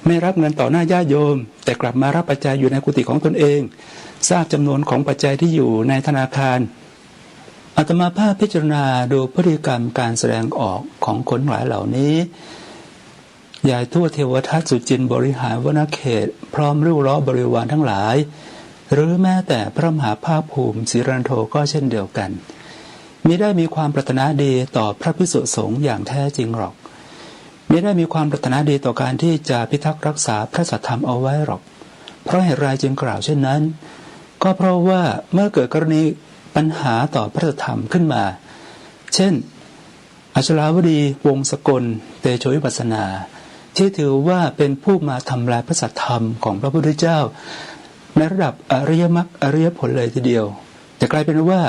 ไม่รับเงินต่อหน้าญาติโยมแต่กลับมารับปัจจัยอยู่ในกุฏิของตนเองทราบจำนวนของปัจจัยที่อยู่ในธนาคารอาตมาภาพพิจารณาดูพฤติกรรมการแสดงออกของคนหลายเหล่านี้ยายทั่วเทวทัตสุจินบริหารวนาเขตพร้อมริ้วล้อบริวารทั้งหลายหรือแม้แต่พระมหาภาคภูมิศรีรันโธก็เช่นเดียวกันมิได้มีความปรารถนาดีต่อพระภิกษุสงฆ์อย่างแท้จริงหรอกมิได้มีความปรารถนาดีต่อการที่จะพิทักษ์รักษาพระสัทธรรมเอาไว้หรอกเพราะเหตุไรจึงกล่าวเช่นนั้นก็เพราะว่าเมื่อเกิดกรณีปัญหาต่อพระสัทธรรมขึ้นมาเช่นอัชราวดีวงศ์สกลเตโชวิปัสสนาที่ถือว่าเป็นผู้มาทำลายพระสัทธรรมของพระพุทธเจ้าในระดับอริยมรรคอริยผลเลยทีเดียวแต่กลายเป็นว่า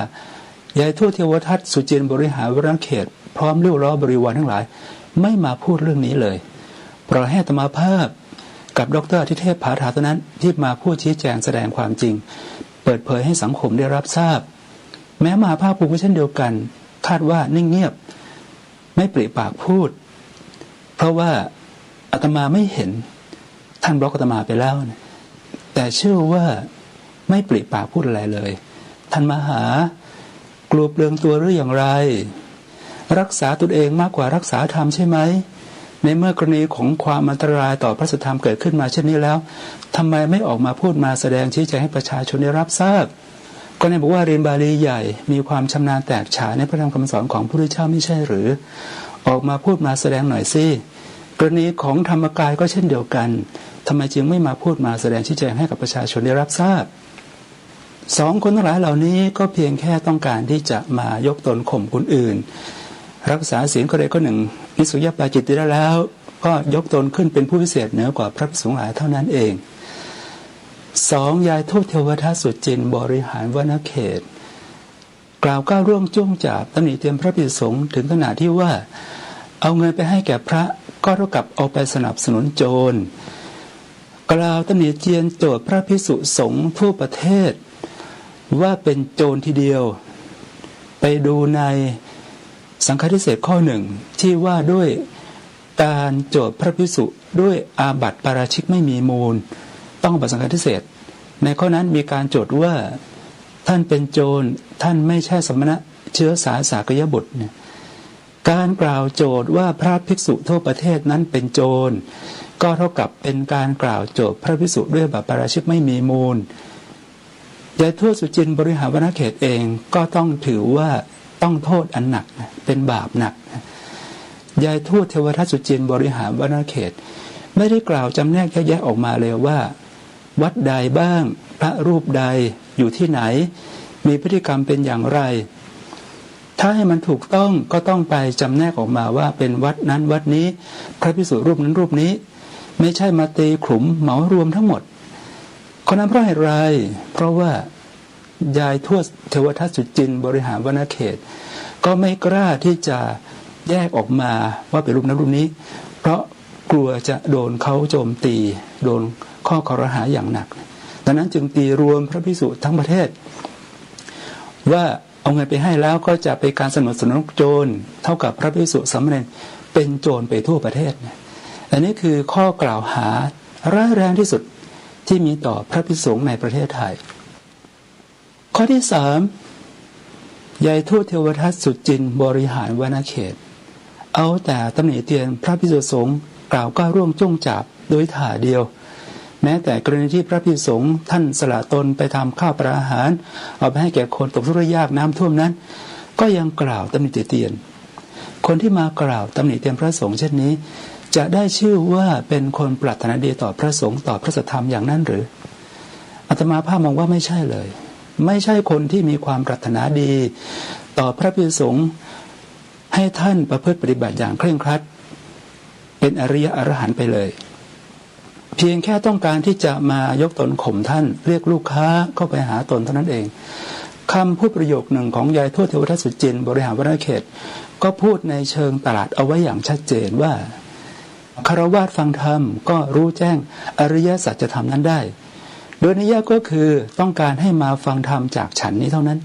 ยายทั่วเทวทัตสุจินบริหารวรเขตพร้อมริ้วล้อบริวารทั้งหลายไม่มาพูดเรื่องนี้เลยปล่อยให้อาตมาภาพกับดร.ทิเทพผาถาเท่านั้นที่มาพูดชี้แจงแสดงความจริงเปิดเผยให้สังคมได้รับทราบแม้มหาภาคภูมิก็เช่นเดียวกันคาดว่านิ่งเงียบไม่ปริปากพูดเพราะว่าอาตมาไม่เห็นท่านบล็อกอาตมาไปแล้วนะแต่เชื่อว่าไม่ปริปากพูดอะไรเลยท่านมหากลัวเปลืองตัวหรืออย่างไรรักษาตนเองมากกว่ารักษาธรรมใช่ไหมในเมื่อกรณีของความอันตรายต่อพระสัทธรรมเกิดขึ้นมาเช่นนี้แล้วทำไมไม่ออกมาพูดมาแสดงชี้แจงให้ประชาชนได้รับทราบก็ในบอกว่าเรียนบาลีใหญ่มีความชำนาญแตกฉานในพระธรรมคำสอนของพระพุทธเจ้าไม่ใช่หรือออกมาพูดมาแสดงหน่อยสิกรณีของธรรมกายก็เช่นเดียวกันทำไมจึงไม่มาพูดมาแสดงชี้แจงให้กับประชาชนได้รับทราบสองคนทั้งหลายเหล่านี้ก็เพียงแค่ต้องการที่จะมายกตนข่มคนอื่น รักษาศีลข้อใดข้อหนึ่งนิสุยปาจิตติได้แล้วก็ยกตนขึ้นเป็นผู้พิเศษเหนือกว่าพระภิกษุทั้งหลายเท่านั้นเอง2ยายทูตเทวทัตสุจินบริหารวนเขตกล่าวก้าวร่วงจ้วงจับตำหนิเตรียมพระภิกษุสงฆ์ถึงขนาดที่ว่าเอาเงินไปให้แก่พระก็เท่ากับเอาไปสนับสนุนโจรกล่าวตำหนิเจียนโจทย์พระภิกษุสงฆ์ทั่วประเทศว่าเป็นโจรทีเดียวไปดูในสังฆทิเศษข้อหนึ่งที่ว่าด้วยการโจทย์พระภิกษุด้วยอาบัติปาราชิกไม่มีมูลต้องบัตรสังฆทิเศษในข้อนั้นมีการโจทย์ว่าท่านเป็นโจรท่านไม่ใช่สมณะเชื้อสายสากยบุตรเนี่ยการกล่าวโจทย์ว่าพระภิกษุทั่วประเทศนั้นเป็นโจรก็เท่ากับเป็นการกล่าวโจทย์พระภิกษุด้วยบาปปาราชิกไม่มีมูลยายทวดสุจินบริหารวนเขตเองก็ต้องถือว่าต้องโทษอันหนักเป็นบาปหนักยายทวดเทวทัตสุจินบริหารวนเขตไม่ได้กล่าวจำแนกแยกออกมาเลยว่าวัดใดบ้างพระรูปใดอยู่ที่ไหนมีพฤติกรรมเป็นอย่างไรถ้าให้มันถูกต้องก็ต้องไปจำแนกออกมาว่าเป็นวัดนั้นวัดนี้พระภิกษุรูปนั้นรูปนี้ไม่ใช่มาตีขลุ่มเหมารวมทั้งหมดคนนั้นเพราะอะไรเพราะว่ายายทวดเทวทัตสุจินบริหารวนเขตก็ไม่กล้าที่จะแยกออกมาว่าเป็นรูปนั้นรูปนี้เพราะกลัวจะโดนเขาโจมตีโดนข้อคอรหาอย่างหนักดังนั้นจึงตีรวมพระภิกษุทั้งประเทศว่าเอาเงินไปให้แล้วก็จะเป็นการสนับสนุนโจรเท่ากับพระภิกษุสามเณรเป็นโจรไปทั่วประเทศอันนี้คือข้อกล่าวหาร้ายแรงที่สุดที่มีต่อพระภิกษุในประเทศไทยข้อที่3ยายทูตเทวทัตสุจินบริหารวนเขตเอาแต่ตำหนิเตียนพระภิกษุสงฆ์กล่าวก้าวร่วงจ้วงจับโดยถ่าเดียวแม้แต่กรณีที่พระภิกษุสงฆ์ท่านสละตนไปทำข้าวปลาอาหารเอาไปให้แก่คนตกทุกข์ยากน้ำท่วมนั้นก็ยังกล่าวตำหนิเตียนคนที่มากล่าวตำหนิเตียนพระสงฆ์เช่นนี้จะได้ชื่อว่าเป็นคนปรารถนาดีต่อพระสงฆ์ต่อพระสัทธรรมอย่างนั้นหรืออาตมาภาพมองว่าไม่ใช่เลยไม่ใช่คนที่มีความปรารถนาดีต่อพระภิกษุสงฆ์ให้ท่านประพฤติปฏิบัติอย่างเคร่งครัดเป็นอริยอรหันต์ไปเลยเพียงแค่ต้องการที่จะมายกตนข่มท่านเรียกลูกค้าเข้าไปหาตนเท่านั้นเองคำพูดประโยคหนึ่งของยายทวดเทวทัตสุจินบริหารวนเขตก็พูดในเชิงตลาดเอาไว้อย่างชัดเจนว่าคฤหัสถ์ฟังธรรมก็รู้แจ้งอริยสัจธรรมนั้นได้โดยนัยยะก็คือต้องการให้มาฟังธรรมจากฉันนี้เท่านั้น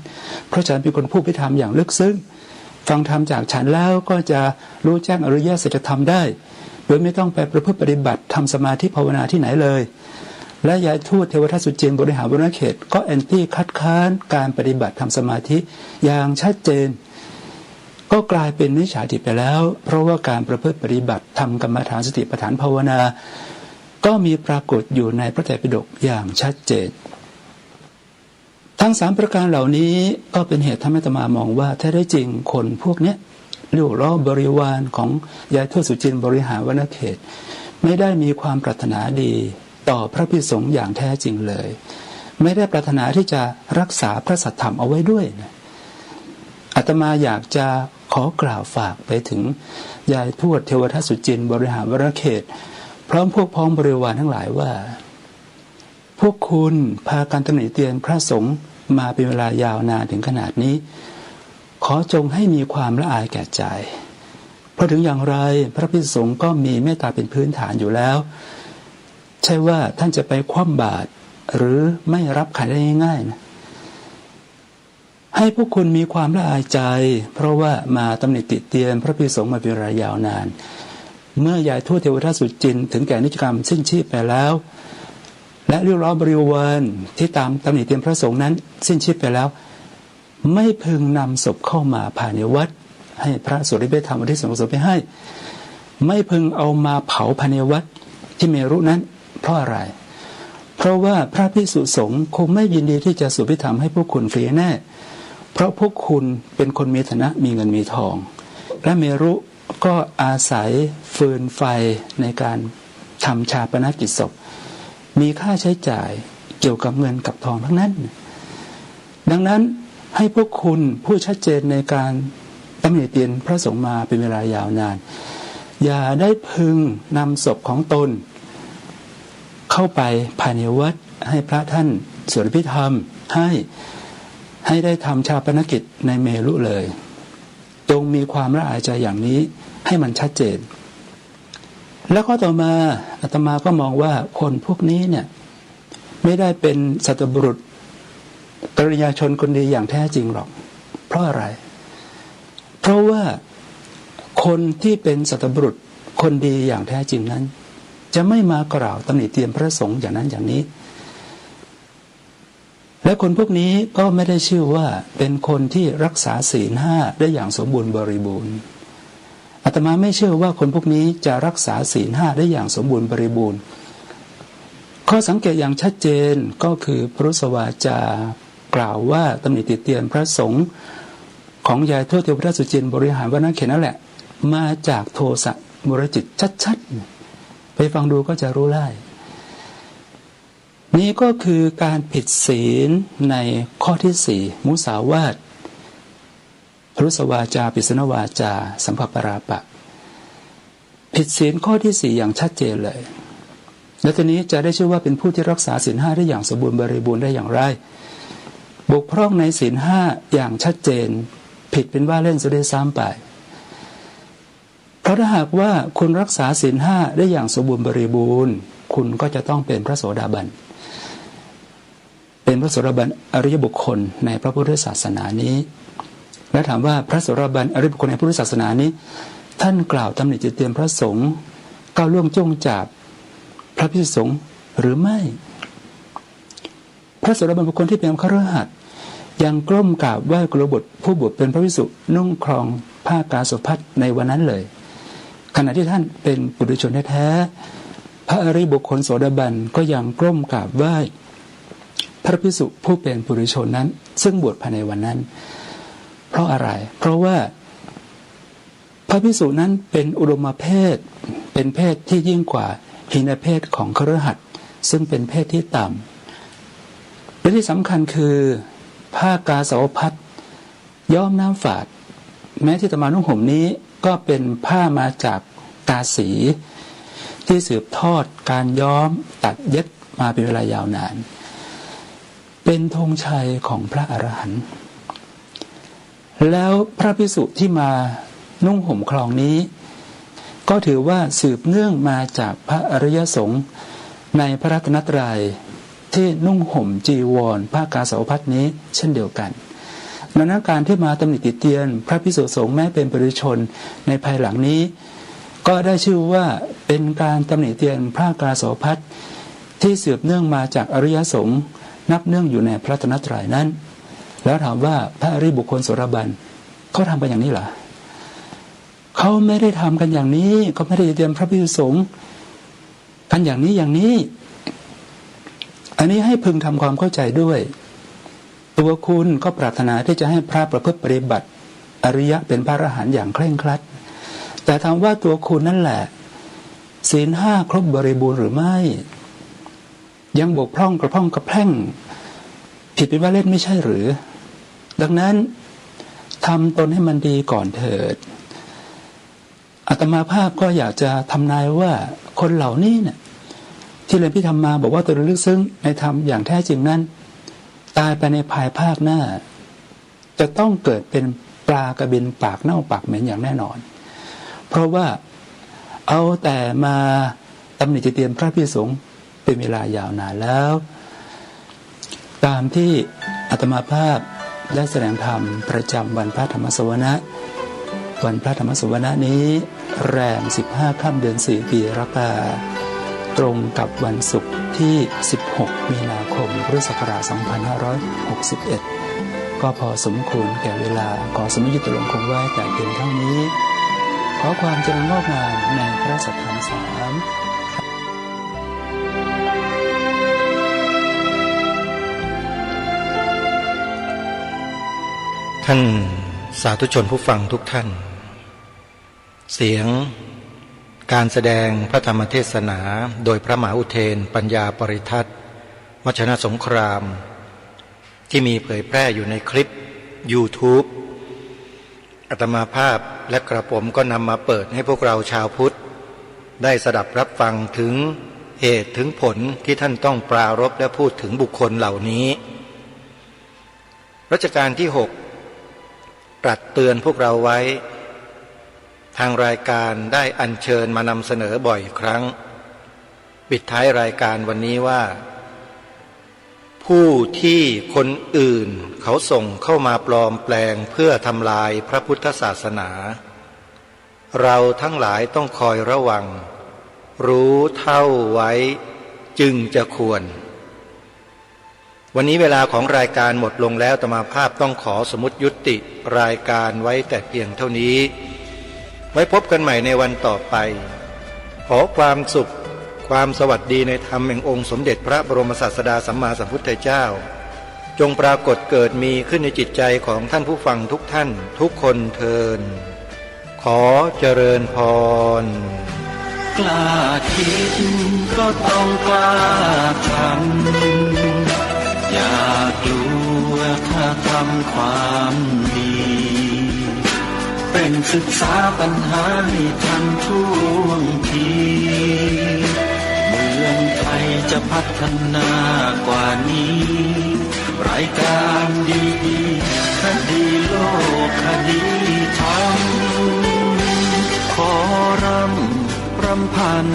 เพราะฉันเป็นคนพูดพิธรรมอย่างลึกซึ้งฟังธรรมจากฉันแล้วก็จะรู้แจ้งอริยสัจธรรมได้โดยไม่ต้องไปประพฤติปฏิบัติทำสมาธิภาวนาที่ไหนเลยและยายทูตเทวทัตสุจินบริหารวนเขตก็แอนตี้คัดค้านการปฏิบัติทำสมาธิอย่างชัดเจนก็กลายเป็นมิจฉาทิฏฐิไปแล้วเพราะว่าการประพฤติปฏิบัติทำกรรมฐานสติปัฏฐานภาวนาก็มีปรากฏอยู่ในพระไตรปิฎกอย่างชัดเจนทั้ง3ประการเหล่านี้ก็เป็นเหตุทำให้อาตมามองว่าถ้าได้จริงคนพวกนี้เรียกว่าบริวารของยายทวดสุจินบริหารวนเขตไม่ได้มีความปรารถนาดีต่อพระภิกษุสงฆ์อย่างแท้จริงเลยไม่ได้ปรารถนาที่จะรักษาพระสัทธรรมเอาไว้ด้วยนะอาตมาอยากจะขอกล่าวฝากไปถึงยายทวดเทวทัตสุจินบริหารวนเขตพร้อมพวกพ้องบริวารทั้งหลายว่าพวกคุณพากันตำหนิเตียนพระสงฆ์มาเป็นเวลายาวนานถึงขนาดนี้ขอจงให้มีความละอายแก่ใจเพราะถึงอย่างไรพระภิกษุสงฆ์ก็มีเมตตาเป็นพื้นฐานอยู่แล้วใช่ว่าท่านจะไปคว่ำบาตรหรือไม่รับขันได้ง่ายๆนะให้พวกคุณมีความละอายใจเพราะว่ามาตำหนิติเตียนพระภิกษุสงฆ์มาเป็นเวลายาวนานเมื่อยายทวดเทวทัตสุจินถึงแก่นิจกรรมสิ้นชีพไปแล้วและเรียกร้องบริวารที่ตามตำหนิเตียนพระสงฆ์นั้นสิ้นชีพไปแล้วไม่พึงนำศพเข้ามาภายในวัดให้พระสวดได้ไปทำอุทิศส่วนกุศลไปให้ไม่พึงเอามาเผาภายในวัดที่เมรุนั้นเพราะอะไรเพราะว่าพระภิกษุสงฆ์คงไม่ยินดีที่จะสวดพิธรรมให้พวกคุณฟรีแน่เพราะพวกคุณเป็นคนมีฐานะมีเงินมีทองและเมรุก็อาศัยฟืนไฟในการทำชาปนกิจศพมีค่าใช้จ่ายเกี่ยวกับเงินกับทองทั้งนั้นดังนั้นให้พวกคุณผู้ชัดเจนในการ ตำหนิเตียนพระสงฆ์มาเป็นเวลายาวนานอย่าได้พึงนำศพของตนเข้าไปภายในวัดให้พระท่านสวดพิธรรมให้ได้ทำชาปนกิจในเมรุเลยจงมีความละอายใจอย่างนี้ให้มันชัดเจนแล้วก็ต่อมาอาตมาก็มองว่าคนพวกนี้เนี่ยไม่ได้เป็นสัตบุรุษกัลยาณชนคนดีอย่างแท้จริงหรอกเพราะอะไรเพราะว่าคนที่เป็นสัตบุรุษคนดีอย่างแท้จริงนั้นจะไม่มากล่าวตำหนิเตียนพระสงฆ์อย่างนั้นอย่างนี้และคนพวกนี้ก็ไม่ได้ชื่อว่าเป็นคนที่รักษาศีล 5ได้อย่างสมบูรณ์บริบูรณ์อาตมาไม่เชื่อว่าคนพวกนี้จะรักษาศีล 5ได้อย่างสมบูรณ์บริบูรณ์ข้อสังเกตอย่างชัดเจนก็คือพุทธวาจากล่าวว่าตำหนิติเตียนพระสงฆ์ของยายทวดเทวราชสุจินต์บริหารวรรณเขตนั่นแหละมาจากโทสะมุรจิตชัดๆไปฟังดูก็จะรู้ได้นี่ก็คือการผิดศีลในข้อที่4มุสาวาทพุทธวาจาปิสนวาจาสัมภปราปะผิดศีลข้อที่4อย่างชัดเจนเลยแล้วทีนี้จะได้ชื่อว่าเป็นผู้ที่รักษาศีล 5ได้อย่างสมบูรณ์บริบูรณ์ได้อย่างไรบกพร่องในศีล 5อย่างชัดเจนผิดเป็นว่าเล่นซะด้วยซ้ำไปเพราะถ้าหากว่าคุณรักษาศีล 5ได้อย่างสมบูรณ์บริบูรณ์คุณก็จะต้องเป็นพระโสดาบันเป็นพระโสดาบันอริยบุคคลในพระพุทธศาสนานี้และถามว่าพระโสดาบันอริยบุคคลในพุทธศาสนานี้ท่านกล่าวตำหนิติเตียนพระสงฆ์ก้าวล่วงจ้องจับพระภิกษุสงฆ์หรือไม่พระโสดาบันบุคคลที่เป็นฆราวาสยังกล้มกราบไหว้กุลบุตรผู้บวชเป็นพระภิกษุนุ่งครองผ้ากาสาวพัสในวันนั้นเลยขณะที่ท่านเป็นปุถุชนแท้ๆพระอริยบุคคลโสดาบันก็ยังกล้มกราบไหว้พระภิกษุผู้เป็นปุถุชนนั้นซึ่งบวชภายในวันนั้นเพราะอะไรเพราะว่าพระภิกษุนั้นเป็นอุดมเพศเป็นเพศที่ยิ่งกว่าหินเพศของคฤหัสถ์ซึ่งเป็นเพศที่ต่ำและที่สำคัญคือผ้ากาสาวพัสย้อมน้ำฝาดแม้ที่อาตมานุ่งห่มนี้ก็เป็นผ้ามาจากกาสีที่สืบทอดการย้อมตัดเย็บมาเป็นเวลายาวนานเป็นธงชัยของพระอรหันต์แล้วพระภิกษุที่มานุ่งห่มครองนี้ก็ถือว่าสืบเนื่องมาจากพระอริยสงฆ์ในพระรัตนตรัยที่นุ่งห่มจีวรผ้ากาสาวพัสนี้เช่นเดียวกันดังนั้นการที่มาตำหนิติเตียนพระภิกษุสงฆ์แม้เป็นปุถุชนในภายหลังนี้ก็ได้ชื่อว่าเป็นการตำหนิเตียนผ้ากาสาวพัสที่สืบเนื่องมาจากอริยสงฆ์นับเนื่องอยู่ในพระรัตนตรัยนั้นแล้วถามว่าพระอริยบุคคลโสดาบันเขาทำกันอย่างนี้เหรอเขาไม่ได้ทำกันอย่างนี้เขาไม่ได้เตรียมพระภิกษุสงฆ์กันอย่างนี้อันนี้ให้พึงทำความเข้าใจด้วยตัวคุณก็ปรารถนาที่จะให้พระประพฤติปฏิบัติอริยะเป็นพระอรหันต์อย่างเคร่งครัดแต่ถามว่าตัวคุณนั่นแหละศีล 5ครบบริบูรณ์หรือไม่ยังบกพร่องกระพ่องกระแพร่งผิดเป็นว่าเล่นไม่ใช่หรือดังนั้นทำตนให้มันดีก่อนเถิดอาตมาภาพก็อยากจะทำนายว่าคนเหล่านี้เนี่ยที่เรียนพิธรรมมาบอกว่าตัวลึกซึ้งในธรรมอย่างแท้จริงนั้นตายไปในภายภาคหน้าจะต้องเกิดเป็นปลากระบินปากเน่าปากเหม็นอย่างแน่นอนเพราะว่าเอาแต่มาตำหนิติเตียนพระภิกษุสงฆ์เป็นเวลายาวนานแล้วตามที่อาตมาภาพได้แสดงธรรมประจำวันพระธรรมสวนะวันพระธรรมสวนะนี้แรม15ค่ำเดือน4ปีรากาตรงกับวันศุกร์ที่16มีนาคมพุทธศักราช2561ก็พอสมควรแก่เวลาขอสมยุติลงคงไว้แต่เพียงเท่านี้ขอความเจริญงอกงามในพระสัทธรรมสามท่านสาธุชนผู้ฟังทุกท่านเสียงการแสดงพระธรรมเทศนาโดยพระมหาอุเทนปัญญาปริทัศน์วชนะสงครามที่มีเผยแพร่อยู่ในคลิป YouTube อาตมาภาพและกระผมก็นำมาเปิดให้พวกเราชาวพุทธได้สดับรับฟังถึงเหตุถึงผลที่ท่านต้องปรารภและพูดถึงบุคคลเหล่านี้รัชกาลที่6ตรัสเตือนพวกเราไว้ทางรายการได้อัญเชิญมานำเสนอบ่อยครั้งปิดท้ายรายการวันนี้ว่าผู้ที่คนอื่นเขาส่งเข้ามาปลอมแปลงเพื่อทำลายพระพุทธศาสนาเราทั้งหลายต้องคอยระวังรู้เท่าไว้จึงจะควรวันนี้เวลาของรายการหมดลงแล้วอาตมาภาพต้องขอสมมุติยุติรายการไว้แต่เพียงเท่านี้ไว้พบกันใหม่ในวันต่อไปขอความสุขความสวัสดีในธรรมแห่งองค์สมเด็จพระบรมศาสดาสัมมาสัมพุทธเจ้าจงปรากฏเกิดมีขึ้นในจิตใจของท่านผู้ฟังทุกท่านทุกคนเทินขอเจริญพรกล้าคิดก็ต้องกล้าทำอย่ากลัวถ้าทำความดีเป็นศึกษาปัญหาให้ทันท่วงทีเมืองไทยจะพัฒนากว่านี้รายการดีคดีโลกคดีธรรมขอรำพัน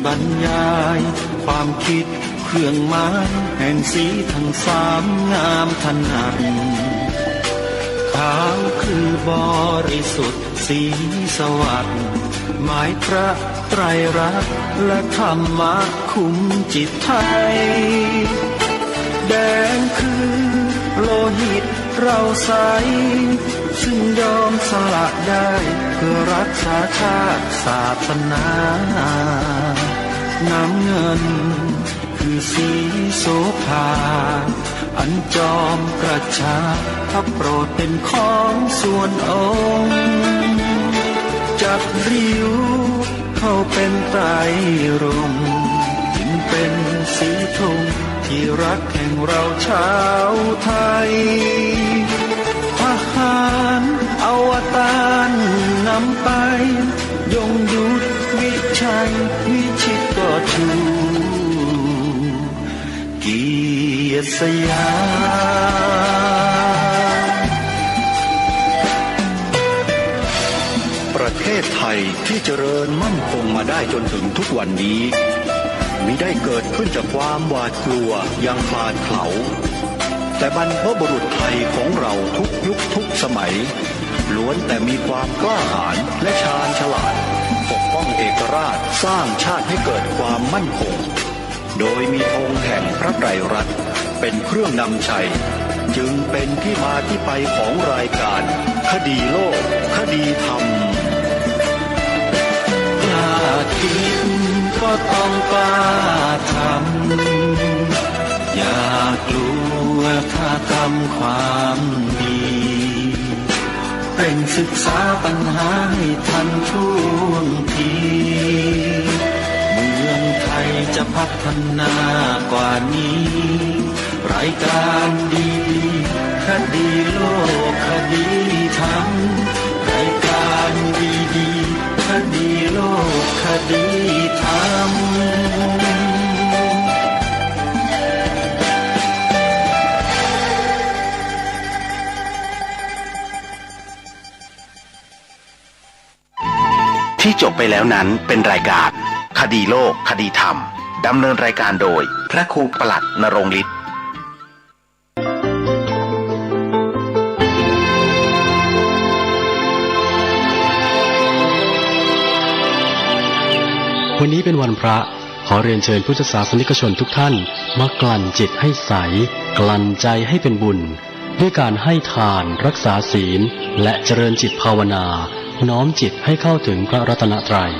บรรยายความคิดเครื่องหมายแห่งสีทั้งสามงามถนัดขาวคือบริสุทธิ์สีสวัสดิ์หมายพระไตรรัตน์และธรรมะคุ้มจิตไทยแดงคือโลหิตเราใสซึ่งยอมสละได้เพื่อรักษาชาติศาสนาน้ำเงินคือสีโสภาอันจอมกระชากถ้าโปรดเป็นของส่วนองค์จับริ้วเข้าเป็นไตรรงค์จึงเป็นสีธงที่รักแห่งเราชาวไทยทหารอวตารนำไปยงยุทธวิชัยวิชิตก็ชูเกียรติสยามประเทศไทยที่เจริญมั่นคงมาได้จนถึงทุกวันนี้มิได้เกิดขึ้นจากความหวาดกลัวอย่างคลาดเขลาแต่บรรพบุรุษไทยของเราทุกยุคทุกสมัยล้วนแต่มีความกล้าหาญและชาญฉลาดปกป้องเอกราชสร้างชาติให้เกิดความมั่นคงโดยมีธงแห่งพระไตรรัตน์เป็นเครื่องนำชัยจึงเป็นที่มาที่ไปของรายการคดีโลกคดีธรรมกล้าคิดก็ต้องกล้าทำอย่ากลัวถ้าทำความดีเป็นศึกษาปัญหาให้ทันท่วงทีเมืองไทยจะพัฒนากว่านี้รายการดีคดีโลกคดีธรรมรายการดีคดีโลกคดีธรรมที่จบไปแล้วนั้นเป็นรายการคดีโลกคดีธรรมดำเนินรายการโดยพระครูปลัดณรงค์ฤทธิ์วันนี้เป็นวันพระขอเรียนเชิญพุทธศาสนิกชนทุกท่านมากลั่นจิตให้ใสกลั่นใจให้เป็นบุญด้วยการให้ทานรักษาศีลและเจริญจิตภาวนาน้อมจิตให้เข้าถึงพระรัตนตรัย